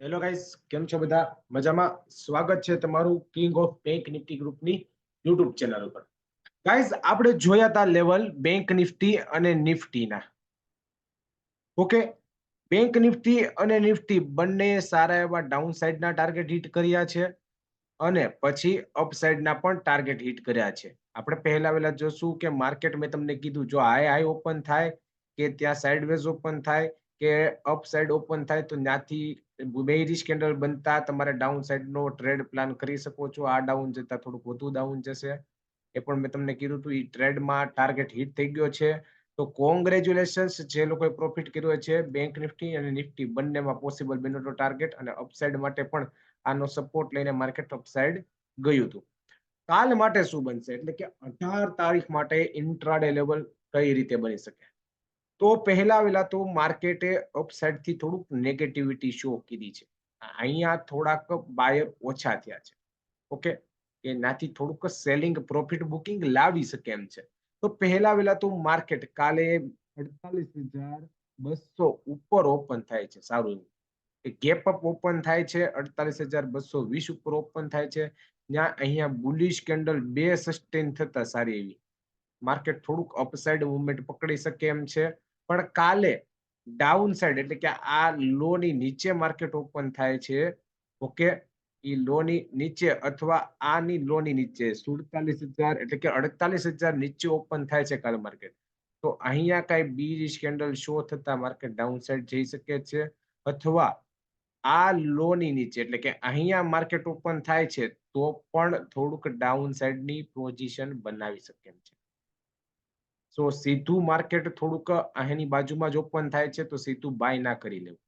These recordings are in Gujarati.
હેલો ગાઈસ, કેમ છો બધા? મજામાં? સ્વાગત છે તમારું કિંગ ઓફ બેંક નિફ્ટી ગ્રુપની યુટ્યુબ ચેનલ ઉપર. ગાઈસ, આપણે જોયા હતા લેવલ બેંક નિફ્ટી અને નિફ્ટીના. ઓકે, બેંક નિફ્ટી અને નિફ્ટી બંને સારા એવા ડાઉન સાઇડના ટાર્ગેટ હિટ કર્યા છે અને પછી અપસાઇડના પણ ટાર્ગેટ હિટ કર્યા છે. આપણે પહેલા વેલા જોશું કે માર્કેટ મેં તમને કીધું જો હાઈ ઓપન થાય કે ત્યાં સાઇડવેઝ ઓપન થાય કે અપ સાઇડ ઓપન થાય તો ત્યાંથી બેરિશ કેન્ડલ બનતા તમારે ડાઉન સાઇડનો ટ્રેડ પ્લાન કરી શકો છો. આ ડાઉન જતા થોડુંક વધુ ડાઉન જશે, એ પણ મેં તમને કીધું હતું. એ ટ્રેડમાં ટાર્ગેટ હિટ થઈ ગયો છે, તો કોંગ્રેચ્યુલેશન્સ જે લોકોએ પ્રોફિટ કર્યો છે. બેંક નિફ્ટી અને નિફ્ટી બંનેમાં પોસિબલ બન્યો ટાર્ગેટ, અને અપસાઇડ માટે પણ આનો સપોર્ટ લઈને માર્કેટ અપસાઇડ ગયું હતું. કાલ માટે શું બનશે, એટલે કે 18 તારીખ માટે ઇન્ટ્રાડે લેવલ કઈ રીતે બની શકે? તો પહેલા વેલા તો માર્કેટે અપસાઇડ થી થોડુંક નેગેટિવિટી શો કરી છે. અહીંયા થોડાક બાયર ઓછા થયા છે. ઓકે, કે નાથી થોડુંક સેલિંગ પ્રોફિટ બુકિંગ લાવી શકે એમ છે. તો પહેલા વેલા તો માર્કેટ કાલે 48,200 ઉપર ઓપન થાય છે. સારું ગેપ અપ ઓપન થાય છે, 48,220 ઉપર ઓપન થાય છે. ત્યાં અહીંયા બુલિશ કેન્ડલ બે સસ્ટેન થતા સારી એવી માર્કેટ થોડુંક અપસાઇડ મુવમેન્ટ પકડી શકે એમ છે. પણ કાલે ડાઉન સાઇડ એટલે કે આ લો ની નીચે માર્કેટ ઓપન થાય છે. ઓકે, એ લો ની નીચે અથવા આની લો ની નીચે 47,000 એટલે કે 48,000 નીચે ઓપન થાય છે કાલે માર્કેટ, તો અહીંયા કઈ બીરિશ કેન્ડલ શો થતા માર્કેટ ડાઉન સાઇડ જઈ શકે છે. અથવા આ લો ની નીચે એટલે કે અહીંયા માર્કેટ ઓપન થાય છે તો પણ થોડુંક ડાઉન સાઇડ ની પોઝિશન બનાવી શકે છે. સો સીધું માર્કેટ થોડુંક અહીંની બાજુમાં જ ઓપન થાય છે તો સીધું બાય ના કરી લેવું,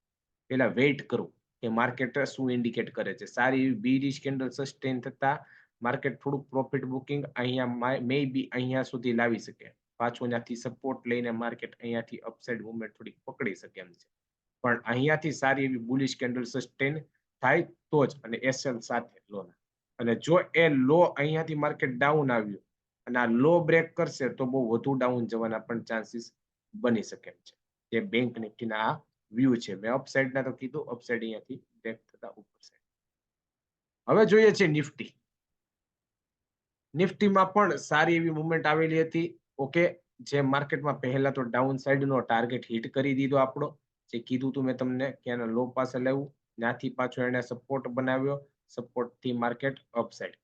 પેલા વેઇટ કરો કે માર્કેટ શું ઇન્ડિકેટ કરે છે. સારી એવી બીરિશ કેન્ડલ સસ્ટેન થતા માર્કેટ થોડુંક પ્રોફિટ બુકિંગ અહીંયા મે બી અહીંયા સુધી લાવી શકે. પાછું અહીંયાથી સપોર્ટ લઈને માર્કેટ અહીંયાથી અપસાઇડ મુવમેન્ટ થોડી પકડી શકે એમ છે. પણ અહીંયાથી સારી એવી બુલિશ કેન્ડલ સસ્ટેન થાય તો જ, અને એસએલ સાથે લો, અને જો એ લો અહીંયાથી માર્કેટ ડાઉન આવ્યું અને આ લો બ્રેક કરશે તો બહુ વધુ ડાઉન જવાના પણ ચાન્સીસ બની શકે છે. જે બેંક નિફ્ટીના આ વ્યૂ છે. મેં અપસાઇડ ના તો કીધું, અપસાઇડ અહીંયાથી બ્રેક થતા ઉપર સાઈડ. હવે જોઈએ છે નિફ્ટી. નિફ્ટીમાં પણ સારી એવી મુવમેન્ટ આવેલી હતી. ઓકે, જે માર્કેટમાં પહેલા તો ડાઉન સાઇડનો ટાર્ગેટ હિટ કરી દીધો આપણો, જે કીધું તું મેં તમને કે એનો લો પાસે લેવું, ત્યાંથી પાછો એને સપોર્ટ બનાવ્યો, સપોર્ટ થી માર્કેટ અપસાઇડ.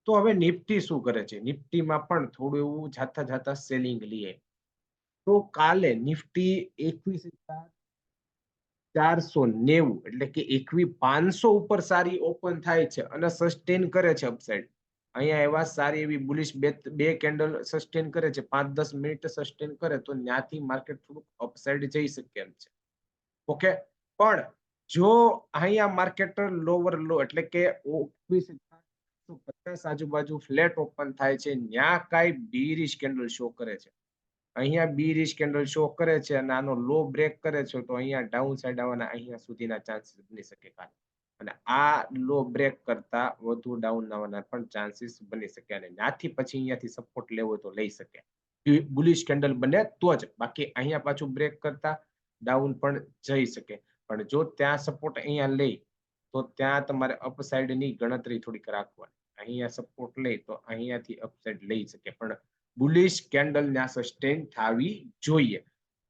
તો હવે નિફ્ટી શું કરે છે? નિફ્ટીમાં પણ થોડું એવું જાતા જાતા સેલિંગ લઈએ. તો કાલે નિફ્ટી 21,490 એટલે કે 21,500 ઉપર સારી ઓપન થાય છે અને સસ્ટેન કરે છે અપસાઇડ. અહીંયા એવા સારી એવી બુલિશ બે કેન્ડલ સસ્ટેન કરે છે, 5-10 મિનિટ સસ્ટેન કરે તો ત્યાંથી માર્કેટ થોડુંક અપસાઇડ જઈ શકે એમ છે. ઓકે, પણ જો અહીંયા માર્કેટ લોવર લો એટલે કે 21,50 આજુબાજુ ફ્લેટ ઓપન થાય છે, ત્યાં કઈ બીરિશ કેન્ડલ શો કરે છે. અહીંયા બીરિશ કેન્ડલ શો કરે છે અને આનો લો બ્રેક કરે છે તો અહીંયા ડાઉન સાઇડ આવવાના અહીંયા સુધીના ચાન્સીસ બની શકે કાલે. અને આ લો બ્રેક કરતા વધુ ડાઉન આવવાના પણ ચાન્સીસ બની શકે, અને ત્યાંથી પછી અહીંયાથી સપોર્ટ લેવો તો લઈ શકે. બુલિશ કેન્ડલ બને તો જ, બાકી અહીંયા પાછું બ્રેક કરતા ડાઉન પણ જઈ શકે. પણ જો ત્યાં સપોર્ટ અહીંયા લે તો ત્યાં તમારે અપસાઇડની ગણતરી થોડીક રાખવાની. અહીંયા સપોર્ટ લે તો અહીંયાથી અપસાઇડ લઈ શકે, પણ બુલિશ કેન્ડલ ત્યાં સસ્ટેન થવી જોઈએ.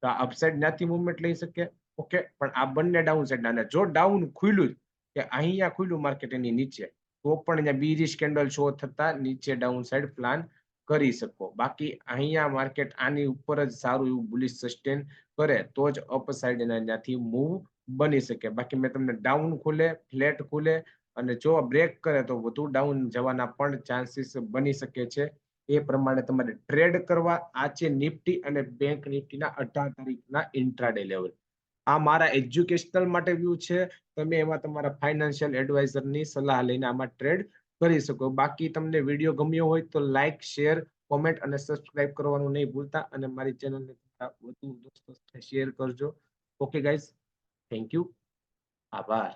તો આ અપસાઇડ ત્યાંથી મુવમેન્ટ લઈ શકે. ઓકે, પણ આ બંને ડાઉન સાઇડ ના, જો ડાઉન ખુલ્યું કે અહીંયા ખુલ્લું માર્કેટ એની નીચે, તો પણ અહીંયા બીરિશ કેન્ડલ શો થતા નીચે ડાઉન સાઇડ પ્લાન કરી શકો. બાકી અહીંયા માર્કેટ આની ઉપર જ સારું એવું બુલિશ સસ્ટેન કરે તો જ અપ સાઇડ ત્યાંથી મૂવ બની શકે. બાકી મેં તમને ડાઉન ખુલે, ફ્લેટ ખુલે અને જો બ્રેક કરે તો વધુ ડાઉન જવાના પણ ચાન્સીસ બની શકે છે. એ પ્રમાણે તમારે ટ્રેડ કરવા. આ છે નિફ્ટી અને બેંક નિફ્ટીના 18 તારીખના ઇન્ટ્રાડે લેવલ. આ મારા એજ્યુકેશનલ માટે વ્યૂ છે. તમે એમાં તમારા ફાઇનાન્શિયલ એડવાઇઝરની સલાહ લઈને આમાં ટ્રેડ કરી શકો. બાકી તમને વિડીયો ગમ્યો હોય તો લાઈક, શેર, કોમેન્ટ અને સબસ્ક્રાઇબ કરવાનું નહીં ભૂલતા, અને મારી ચેનલને વધુ દોસ્તો શેર કરજો. ઓકે ગાઈઝ, થેન્ક યુ, આભાર.